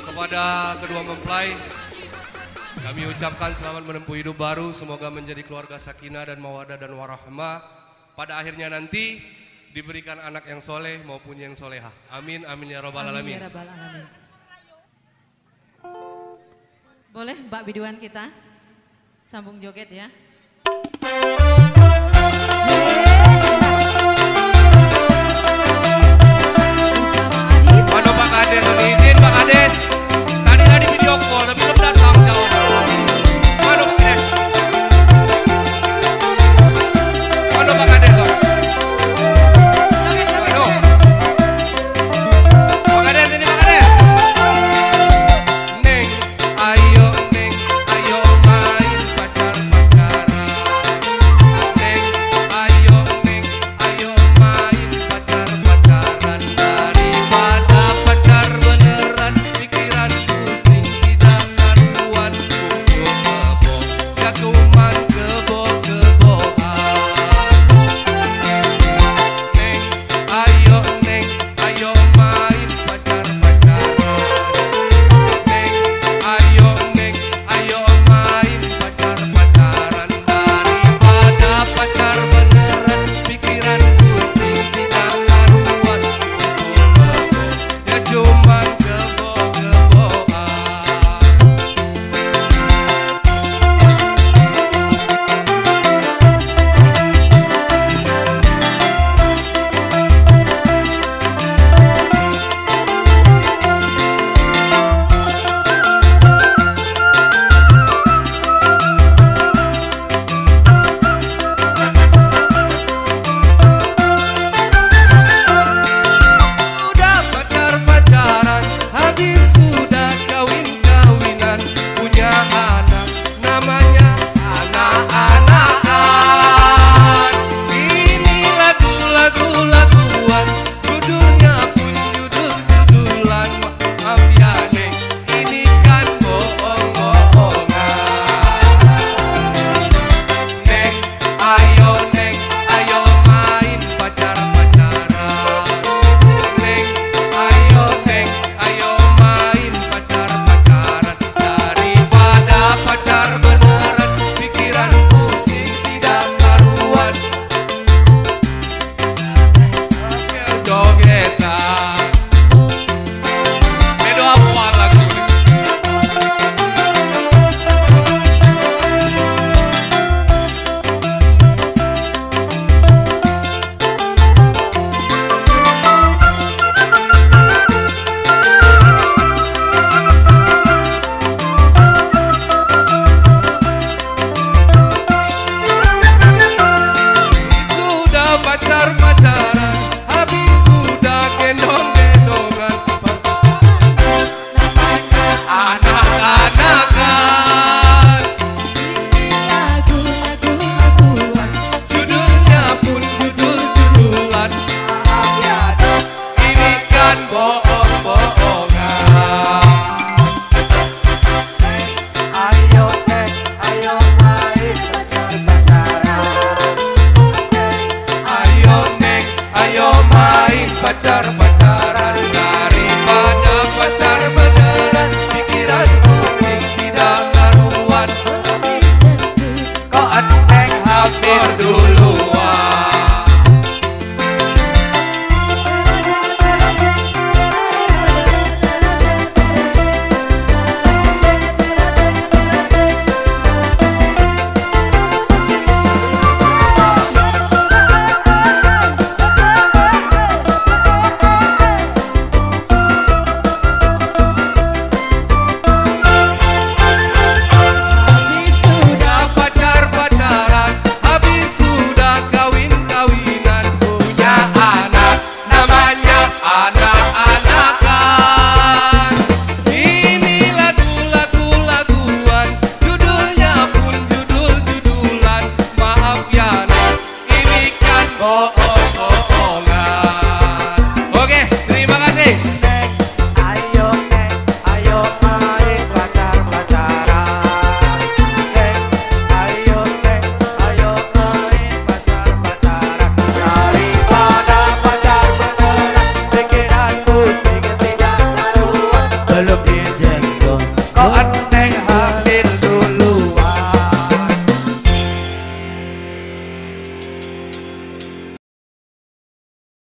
Kepada kedua mempelai, kami ucapkan selamat menempuh hidup baru. Semoga menjadi keluarga sakinah dan mawadah dan warahmah. Pada akhirnya nanti diberikan anak yang soleh maupun yang soleha. Amin, amin ya robbal alamin. Amin ya rabbal alamin. Boleh Mbak biduan kita sambung joget ya. Mana Pak Kades, izin Pak Kades. Tadi di video call tapi belum datang jawab. Mana Pak Kades? Mana Pak Kades? Mana? Pak Kades ini Pak Kades. Neng, ayo main pacar-pacaran. oh,